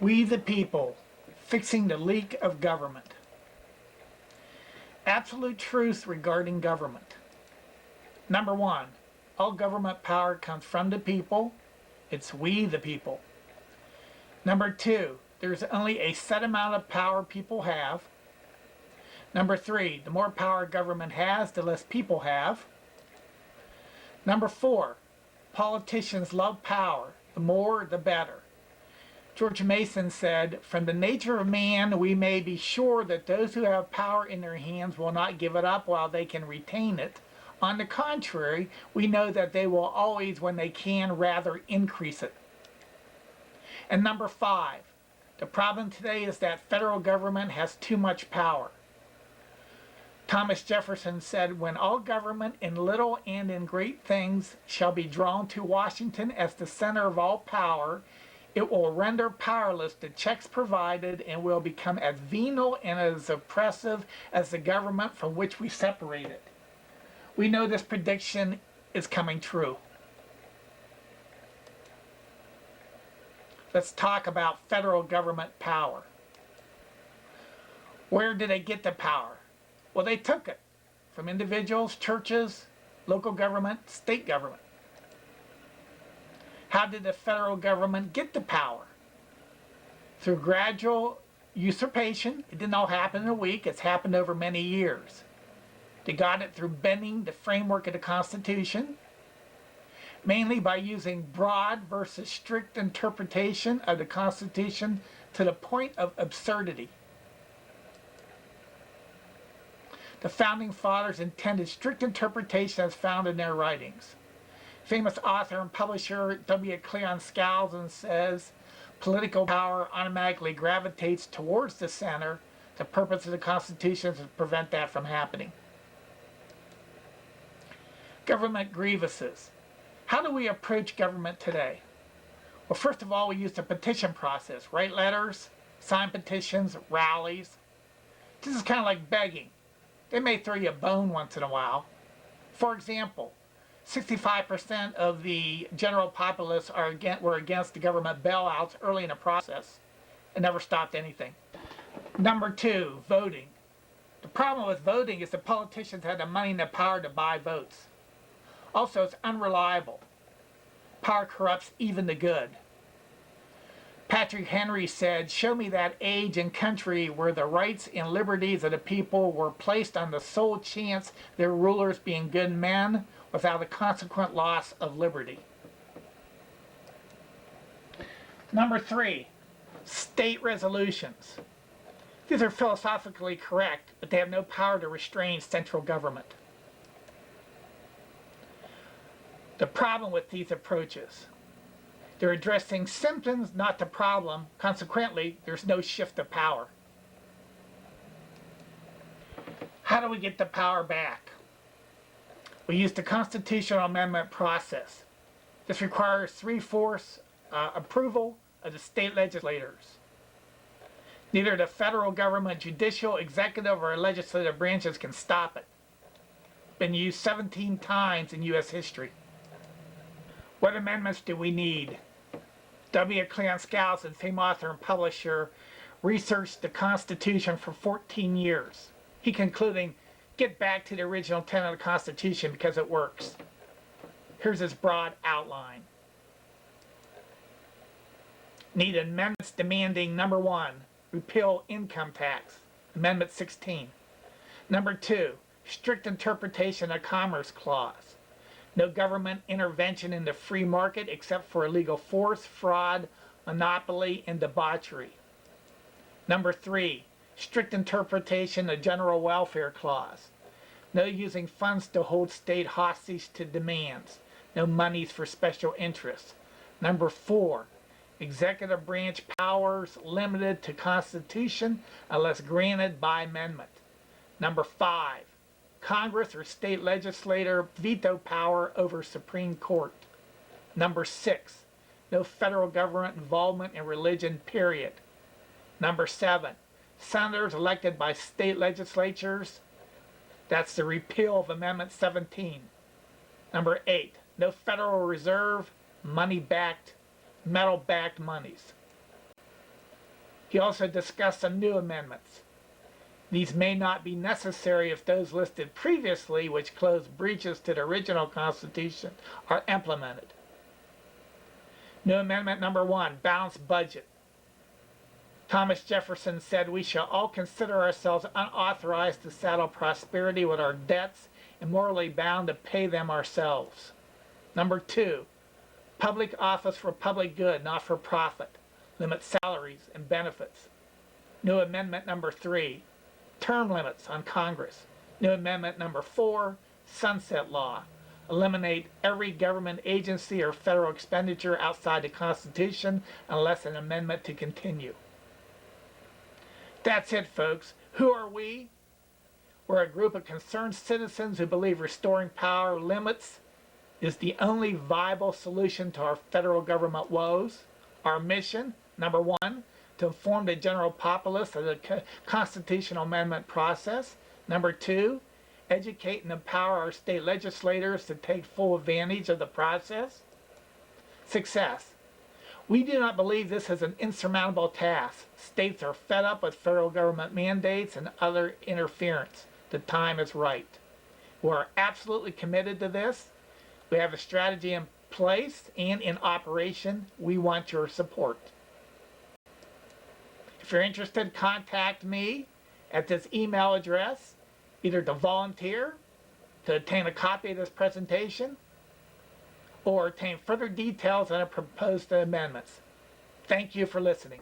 We the people, fixing the leak of government. Absolute truth regarding government. Number one, all government power comes from the people. It's we the people. Number two, there's only a set amount of power people have. Number three, the more power government has, the less people have. Number four, politicians love power. The more, the better. George Mason said, "From the nature of man, we may be sure that those who have power in their hands will not give it up while they can retain it. On the contrary, we know that they will always, when they can, rather increase it." And number five, the problem today is that federal government has too much power. Thomas Jefferson said, "When all government in little and in great things shall be drawn to Washington as the center of all power, it will render powerless the checks provided and will become as venal and as oppressive as the government from which we separate it." We know this prediction is coming true. Let's talk about federal government power. Where did they get the power? Well, they took it from individuals, churches, local government, state government. How did the federal government get the power? Through gradual usurpation. It didn't all happen in a week. It's happened over many years. They got it through bending the framework of the Constitution, mainly by using broad versus strict interpretation of the Constitution to the point of absurdity. The Founding Fathers intended strict interpretation as found in their writings. Famous author and publisher W. Cleon Skousen says, "Political power automatically gravitates towards the center. The purpose of the Constitution is to prevent that from happening." Government grievances. How do we approach government today? Well, first of all, we use the petition process. Write letters, sign petitions, rallies. This is kind of like begging. They may throw you a bone once in a while. For example, 65% of the general populace were against the government bailouts early in the process. It never stopped anything. Number two, voting. The problem with voting is the politicians had the money and the power to buy votes. Also, it's unreliable. Power corrupts even the good. Patrick Henry said, "Show me that age and country where the rights and liberties of the people were placed on the sole chance their rulers being good men without a consequent loss of liberty." Number three, state resolutions. These are philosophically correct, but they have no power to restrain central government. The problem with these approaches: they're addressing symptoms, not the problem. Consequently, there's no shift of power. How do we get the power back? We use the constitutional amendment process. This requires 3/4 approval of the state legislators. Neither the federal government, judicial, executive, or legislative branches can stop it. Been used 17 times in U.S. history. What amendments do we need? W. Cleon Skousen, famous author and publisher, researched the Constitution for 14 years. He concluding, get back to the original tenet of the Constitution because it works. Here's his broad outline. Need amendments demanding, number one, repeal income tax, Amendment 16. Number two, strict interpretation of Commerce Clause. No government intervention in the free market except for illegal force, fraud, monopoly, and debauchery. Number three, strict interpretation of General Welfare Clause. No using funds to hold state hostage to demands. No monies for special interests. Number four, executive branch powers limited to Constitution unless granted by amendment. Number five, Congress or state legislator veto power over Supreme Court. Number six, no federal government involvement in religion, period. Number seven, senators elected by state legislatures. That's the repeal of Amendment 17. Number eight, no Federal Reserve, money-backed, metal-backed monies. He also discussed some new amendments. These may not be necessary if those listed previously, which closed breaches to the original Constitution, are implemented. New amendment number 1, balanced budget. Thomas Jefferson said we shall all consider ourselves unauthorized to saddle prosperity with our debts and morally bound to pay them ourselves. Number 2, public office for public good, not for profit. Limit salaries and benefits. New amendment number 3, term limits on Congress. New amendment number 4, sunset law. Eliminate every government agency or federal expenditure outside the Constitution unless an amendment to continue. That's it, folks. Who are we? We're a group of concerned citizens who believe restoring power limits is the only viable solution to our federal government woes. Our mission, number 1, to inform the general populace of the constitutional amendment process. Number 2, educate and empower our state legislators to take full advantage of the process. Success. We do not believe this is an insurmountable task. States are fed up with federal government mandates and other interference. The time is right. We're absolutely committed to this. We have a strategy in place and in operation. We want your support. If you're interested, contact me at this email address, either to volunteer, to obtain a copy of this presentation, or obtain further details on the proposed amendments. Thank you for listening.